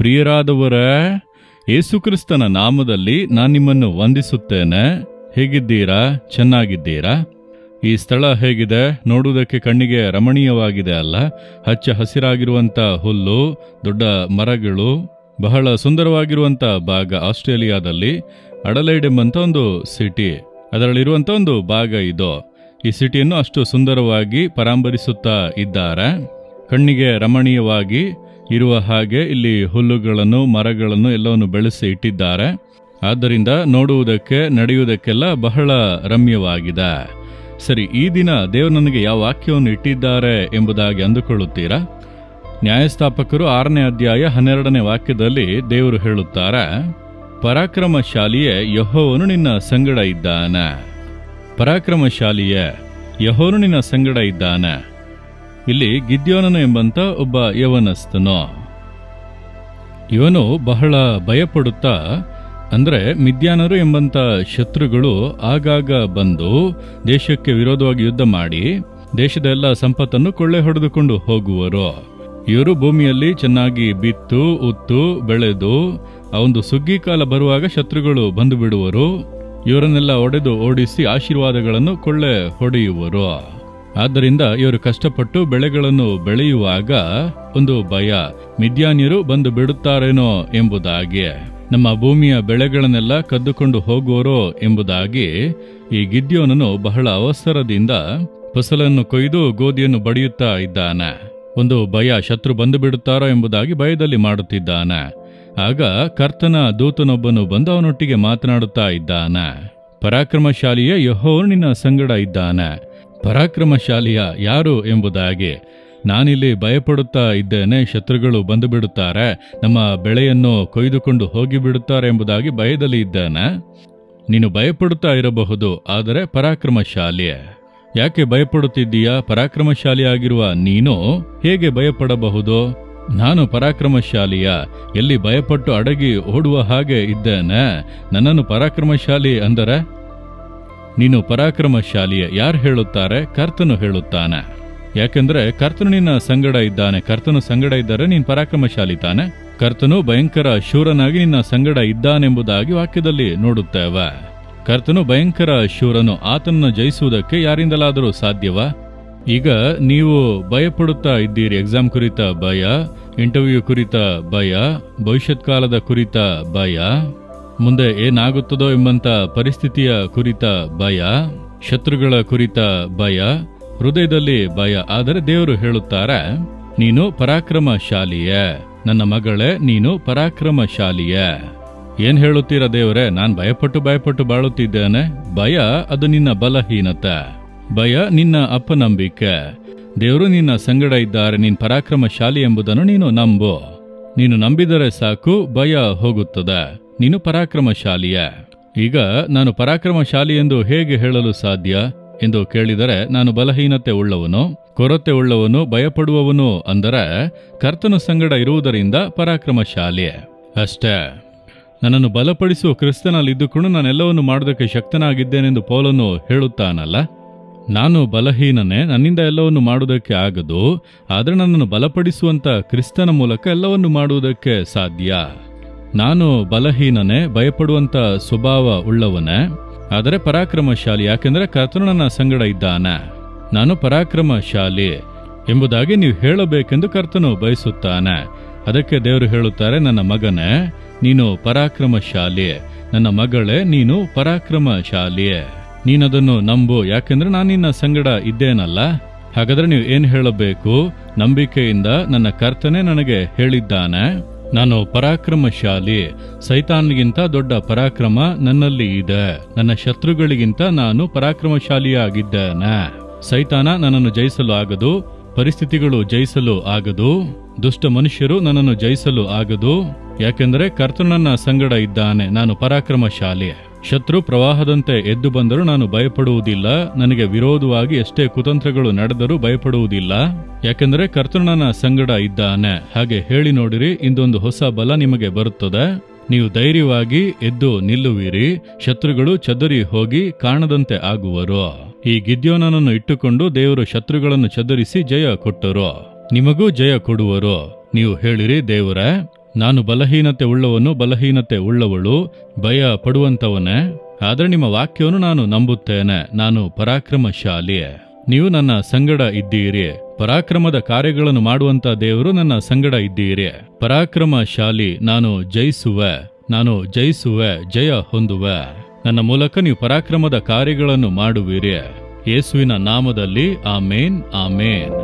ಪ್ರಿಯರಾದವರೇ, ಯೇಸುಕ್ರಿಸ್ತನ ನಾಮದಲ್ಲಿ ನಾನು ನಿಮ್ಮನ್ನು ವಂದಿಸುತ್ತೇನೆ. ಹೇಗಿದ್ದೀರಾ? ಚೆನ್ನಾಗಿದ್ದೀರಾ? ಈ ಸ್ಥಳ ಹೇಗಿದೆ? ನೋಡುವುದಕ್ಕೆ ಕಣ್ಣಿಗೆ ರಮಣೀಯವಾಗಿದೆ ಅಲ್ಲ? ಹಚ್ಚ ಹಸಿರಾಗಿರುವಂಥ ಹುಲ್ಲು, ದೊಡ್ಡ ಮರಗಳು, ಬಹಳ ಸುಂದರವಾಗಿರುವಂಥ ಭಾಗ. ಆಸ್ಟ್ರೇಲಿಯಾದಲ್ಲಿ ಅಡಲೈಡ್ ಎಂಬಂಥ ಒಂದು ಸಿಟಿ, ಅದರಲ್ಲಿರುವಂಥ ಒಂದು ಭಾಗ ಇದು. ಈ ಸಿಟಿಯನ್ನು ಅಷ್ಟು ಸುಂದರವಾಗಿ ಪರಾಂಬರಿಸುತ್ತಾ ಇದ್ದಾರೆ. ಕಣ್ಣಿಗೆ ರಮಣೀಯವಾಗಿ ಇರುವ ಹಾಗೆ ಇಲ್ಲಿ ಹುಲ್ಲುಗಳನ್ನು, ಮರಗಳನ್ನು ಎಲ್ಲವನ್ನು ಬೆಳೆಸಿ ಇಟ್ಟಿದ್ದಾರೆ. ಆದ್ದರಿಂದ ನೋಡುವುದಕ್ಕೆ, ನಡೆಯುವುದಕ್ಕೆಲ್ಲ ಬಹಳ ರಮ್ಯವಾಗಿದೆ. ಸರಿ, ಈ ದಿನ ದೇವರು ನನಗೆ ಯಾವ ವಾಕ್ಯವನ್ನು ಇಟ್ಟಿದ್ದಾರೆ ಎಂಬುದಾಗಿ ಅಂದುಕೊಳ್ಳುತ್ತೀರಾ? ನ್ಯಾಯಸ್ಥಾಪಕರು 6ನೇ ಅಧ್ಯಾಯ 12ನೇ ವಾಕ್ಯದಲ್ಲಿ ದೇವರು ಹೇಳುತ್ತಾರೆ, ಪರಾಕ್ರಮಶಾಲಿಯೇ, ಯೆಹೋವನು ನಿನ್ನ ಸಂಗಡ ಇದ್ದಾನೆ. ಪರಾಕ್ರಮಶಾಲಿಯೇ, ಯೆಹೋವನು ನಿನ್ನ ಸಂಗಡ ಇದ್ದಾನೆ. ಇಲ್ಲಿ ಗಿದ್ಯೋನನು ಎಂಬಂತ ಒಬ್ಬ ಯವನಸ್ಥನು. ಇವನು ಬಹಳ ಭಯಪಡುತ್ತಾ, ಅಂದರೆ ಮಿದ್ಯಾನರು ಎಂಬಂತ ಶತ್ರುಗಳು ಆಗಾಗ ಬಂದು ದೇಶಕ್ಕೆ ವಿರೋಧವಾಗಿ ಯುದ್ಧ ಮಾಡಿ ದೇಶದ ಎಲ್ಲ ಸಂಪತ್ತನ್ನು ಕೊಳ್ಳೆ ಹೊಡೆದುಕೊಂಡು ಹೋಗುವರು. ಇವರು ಭೂಮಿಯಲ್ಲಿ ಚೆನ್ನಾಗಿ ಬಿತ್ತು, ಉತ್ತು, ಬೆಳೆದು ಆ ಒಂದು ಸುಗ್ಗಿ ಕಾಲ ಬರುವಾಗ ಶತ್ರುಗಳು ಬಂದು ಬಿಡುವರು. ಇವರನ್ನೆಲ್ಲ ಒಡೆದು ಓಡಿಸಿ ಆಶೀರ್ವಾದಗಳನ್ನು ಕೊಳ್ಳೆ ಹೊಡೆಯುವರು. ಆದ್ದರಿಂದ ಇವರು ಕಷ್ಟಪಟ್ಟು ಬೆಳೆಗಳನ್ನು ಬೆಳೆಯುವಾಗ ಒಂದು ಭಯ, ಮಿದ್ಯಾನ್ಯರು ಬಂದು ಬಿಡುತ್ತಾರೇನೋ ಎಂಬುದಾಗಿ, ನಮ್ಮ ಭೂಮಿಯ ಬೆಳೆಗಳನ್ನೆಲ್ಲ ಕದ್ದುಕೊಂಡು ಹೋಗುವರೋ ಎಂಬುದಾಗಿ ಈ ಗಿದ್ಯೋನನು ಬಹಳ ಅವಸರದಿಂದ ಫಸಲನ್ನು ಕೊಯ್ದು ಗೋಧಿಯನ್ನು ಬಡಿಯುತ್ತಾ ಇದ್ದಾನೆ. ಒಂದು ಭಯ, ಶತ್ರು ಬಂದು ಬಿಡುತ್ತಾರೋ ಎಂಬುದಾಗಿ ಭಯದಲ್ಲಿ ಮಾಡುತ್ತಿದ್ದಾನೆ. ಆಗ ಕರ್ತನ ದೂತನೊಬ್ಬನು ಬಂದು ಅವನೊಟ್ಟಿಗೆ ಮಾತನಾಡುತ್ತಾ ಇದ್ದಾನೆ. ಪರಾಕ್ರಮಶಾಲಿಯ ಯೆಹೋವನು ನಿನ್ನ ಸಂಗಡ ಇದ್ದಾನೆ. ಪರಾಕ್ರಮಶಾಲಿಯ ಯಾರು ಎಂಬುದಾಗಿ, ನಾನಿಲ್ಲಿ ಭಯಪಡುತ್ತಾ ಇದ್ದೇನೆ, ಶತ್ರುಗಳು ಬಂದು ಬಿಡುತ್ತಾರೆ, ನಮ್ಮ ಬೆಳೆಯನ್ನು ಕೊಯ್ದುಕೊಂಡು ಹೋಗಿಬಿಡುತ್ತಾರೆ ಎಂಬುದಾಗಿ ಭಯದಲ್ಲಿ ಇದ್ದೇನೆ. ನೀನು ಭಯಪಡುತ್ತಾ ಇರಬಹುದು, ಆದರೆ ಪರಾಕ್ರಮಶಾಲಿ. ಯಾಕೆ ಭಯಪಡುತ್ತಿದ್ದೀಯಾ? ಪರಾಕ್ರಮಶಾಲಿಯಾಗಿರುವ ನೀನು ಹೇಗೆ ಭಯಪಡಬಹುದು? ನಾನು ಪರಾಕ್ರಮಶಾಲಿಯ, ಎಲ್ಲಿ ಭಯಪಟ್ಟು ಅಡಗಿ ಓಡುವ ಹಾಗೆ ಇದ್ದೇನೆ. ನನ್ನನ್ನು ಪರಾಕ್ರಮಶಾಲಿ ಅಂದರೆ ನೀನು ಪರಾಕ್ರಮಶಾಲಿಯ. ಯಾರು ಹೇಳುತ್ತಾರೆ? ಕರ್ತನು ಹೇಳುತ್ತಾನೆ. ಯಾಕೆಂದ್ರೆ ಕರ್ತನು ನಿನ್ನ ಸಂಗಡ ಇದ್ದಾನೆ. ಕರ್ತನು ಸಂಗಡ ಇದ್ದರೆ ನೀನು ಪರಾಕ್ರಮಶಾಲಿ ತಾನೆ. ಕರ್ತನು ಭಯಂಕರ ಶೂರನಾಗಿ ನಿನ್ನ ಸಂಗಡ ಇದ್ದಾನೆಂಬುದಾಗಿ ವಾಕ್ಯದಲ್ಲಿ ನೋಡುತ್ತೇವೆ. ಕರ್ತನು ಭಯಂಕರ ಶೂರನು. ಆತನನ್ನು ಜಯಿಸುವುದಕ್ಕೆ ಯಾರಿಂದಲಾದರೂ ಸಾಧ್ಯವಾ? ಈಗ ನೀವು ಭಯಪಡುತ್ತಾ ಇದ್ದೀರಿ. ಎಕ್ಸಾಮ್ ಕುರಿತ ಭಯ, ಇಂಟರ್ವ್ಯೂ ಕುರಿತ ಭಯ, ಭವಿಷ್ಯತ್ ಕಾಲದ ಕುರಿತ ಭಯ, ಮುಂದೆ ಏನಾಗುತ್ತದೋ ಎಂಬಂತ ಪರಿಸ್ಥಿತಿಯ ಕುರಿತ ಭಯ, ಶತ್ರುಗಳ ಕುರಿತ ಭಯ, ಹೃದಯದಲ್ಲಿ ಭಯ. ಆದರೆ ದೇವರು ಹೇಳುತ್ತಾರೆ, ನೀನು ಪರಾಕ್ರಮಶಾಲಿಯೇ, ನನ್ನ ಮಗಳೇ, ನೀನು ಪರಾಕ್ರಮಶಾಲಿಯೇ. ಏನ್ ಹೇಳುತ್ತೀರಾ ದೇವರೇ? ನಾನು ಭಯಪಟ್ಟು ಬಾಳುತ್ತಿದ್ದೇನೆ. ಭಯ ಅದು ನಿನ್ನ ಬಲಹೀನತೆ, ಭಯ ನಿನ್ನ ಅಪನಂಬಿಕೆ. ದೇವರು ನಿನ್ನ ಸಂಗಡ ಇದ್ದಾರೆ, ನೀನು ಪರಾಕ್ರಮಶಾಲಿ ಎಂಬುದನ್ನು ನೀನು ನಂಬು. ನೀನು ನಂಬಿದರೆ ಸಾಕು, ಭಯ ಹೋಗುತ್ತದೆ. ನೀನು ಪರಾಕ್ರಮಶಾಲಿಯೇ. ಈಗ ನಾನು ಪರಾಕ್ರಮಶಾಲಿ ಎಂದು ಹೇಗೆ ಹೇಳಲು ಸಾಧ್ಯ ಎಂದು ಕೇಳಿದರೆ, ನಾನು ಬಲಹೀನತೆ ಉಳ್ಳವನು, ಕೊರತೆ ಉಳ್ಳವನು, ಭಯಪಡುವವನು ಅಂದರೆ ಕರ್ತನ ಸಂಗಡ ಇರುವುದರಿಂದ ಪರಾಕ್ರಮಶಾಲಿ ಅಷ್ಟೇ. ನನ್ನನ್ನು ಬಲಪಡಿಸುವ ಕ್ರಿಸ್ತನಲ್ಲಿದ್ದುಕೊಂಡು ನಾನೆಲ್ಲವನ್ನು ಮಾಡೋದಕ್ಕೆ ಶಕ್ತನಾಗಿದ್ದೇನೆಂದು ಪೌಲನು ಹೇಳುತ್ತಾನಲ್ಲ. ನಾನು ಬಲಹೀನನೇ, ನನ್ನಿಂದ ಎಲ್ಲವನ್ನು ಮಾಡುವುದಕ್ಕೆ ಆಗದು. ಆದರೆ ನನ್ನನ್ನು ಬಲಪಡಿಸುವಂತ ಕ್ರಿಸ್ತನ ಮೂಲಕ ಎಲ್ಲವನ್ನು ಮಾಡುವುದಕ್ಕೆ ಸಾಧ್ಯ. ನಾನು ಬಲಹೀನನೇ, ಭಯಪಡುವಂತ ಸ್ವಭಾವ ಉಳ್ಳವನೇ, ಆದರೆ ಪರಾಕ್ರಮಶಾಲಿ. ಯಾಕೆಂದರೆ ಕರ್ತನು ನನ್ನ ಸಂಗಡ ಇದ್ದಾನೆ. ನಾನು ಪರಾಕ್ರಮಶಾಲಿ ಎಂಬುದಾಗಿ ನೀವು ಹೇಳಬೇಕೆಂದು ಕರ್ತನು ಬಯಸುತ್ತಾನೆ. ಅದಕ್ಕೆ ದೇವರು ಹೇಳುತ್ತಾರೆ, ನನ್ನ ಮಗನೇ, ನೀನು ಪರಾಕ್ರಮಶಾಲಿ. ನನ್ನ ಮಗಳೇ, ನೀನು ಪರಾಕ್ರಮಶಾಲಿ. ನೀನದನ್ನು ನಂಬು, ಯಾಕೆಂದ್ರೆ ನಾನು ನಿನ್ನ ಸಂಗಡ ಇದ್ದೇನಲ್ಲ. ಹಾಗಾದ್ರೆ ನೀವು ಏನು ಹೇಳಬೇಕು? ನಂಬಿಕೆಯಿಂದ, ನನ್ನ ಕರ್ತನೇ ನನಗೆ ಹೇಳಿದ್ದಾನೆ, ನಾನು ಪರಾಕ್ರಮಶಾಲಿ. ಸೈತಾನ್ಗಿಂತ ದೊಡ್ಡ ಪರಾಕ್ರಮ ನನ್ನಲ್ಲಿ ಇದೆ. ನನ್ನ ಶತ್ರುಗಳಿಗಿಂತ ನಾನು ಪರಾಕ್ರಮಶಾಲಿಯಾಗಿದ್ದೇನೆ. ಸೈತಾನ ನನ್ನನ್ನು ಜಯಿಸಲು ಆಗದು, ಪರಿಸ್ಥಿತಿಗಳು ಜಯಿಸಲು ಆಗದು, ದುಷ್ಟ ಮನುಷ್ಯರು ನನ್ನನ್ನು ಜಯಿಸಲು ಆಗದು. ಯಾಕೆಂದರೆ ಕರ್ತನು ನನ್ನ ಸಂಗಡ ಇದ್ದಾನೆ. ನಾನು ಪರಾಕ್ರಮಶಾಲಿ. ಶತ್ರು ಪ್ರವಾಹದಂತೆ ಎದ್ದು ಬಂದರೂ ನಾನು ಭಯಪಡುವುದಿಲ್ಲ. ನನಗೆ ವಿರೋಧವಾಗಿ ಎಷ್ಟೇ ಕುತಂತ್ರಗಳು ನಡೆದರೂ ಭಯಪಡುವುದಿಲ್ಲ. ಯಾಕೆಂದರೆ ಕರ್ತನು ನನ್ನ ಸಂಗಡ ಇದ್ದಾನೆ. ಹಾಗೆ ಹೇಳಿ ನೋಡಿರಿ, ಇಂದೊಂದು ಹೊಸ ಬಲ ನಿಮಗೆ ಬರುತ್ತದೆ. ನೀವು ಧೈರ್ಯವಾಗಿ ಎದ್ದು ನಿಲ್ಲುವಿರಿ. ಶತ್ರುಗಳು ಚದರಿ ಹೋಗಿ ಕಾಣದಂತೆ ಆಗುವರು. ಈ ಗಿದ್ಯೋನನನ್ನು ಇಟ್ಟುಕೊಂಡು ದೇವರು ಶತ್ರುಗಳನ್ನು ಚದರಿಸಿ ಜಯ ಕೊಟ್ಟರು. ನಿಮಗೂ ಜಯ ಕೊಡುವರು. ನೀವು ಹೇಳಿರಿ, ದೇವರೇ, ನಾನು ಬಲಹೀನತೆ ಉಳ್ಳವನು, ಬಲಹೀನತೆ ಉಳ್ಳವಳು, ಭಯ ಪಡುವಂತವನೇ. ಆದರೆ ನಿಮ್ಮ ವಾಕ್ಯವನ್ನು ನಾನು ನಂಬುತ್ತೇನೆ. ನಾನು ಪರಾಕ್ರಮಶಾಲಿ. ನೀವು ನನ್ನ ಸಂಗಡ ಇದ್ದೀರಿ. ಪರಾಕ್ರಮದ ಕಾರ್ಯಗಳನ್ನು ಮಾಡುವಂತ ದೇವರು ನನ್ನ ಸಂಗಡ ಇದ್ದೀರಿ. ಪರಾಕ್ರಮಶಾಲಿ. ನಾನು ಜಯಿಸುವೆ, ಜಯ ಹೊಂದುವೆ. ನನ್ನ ಮೂಲಕ ನೀವು ಪರಾಕ್ರಮದ ಕಾರ್ಯಗಳನ್ನು ಮಾಡುವಿರಿ. ಯೇಸುವಿನ ನಾಮದಲ್ಲಿ ಆಮೇನ್, ಆಮೇನ್.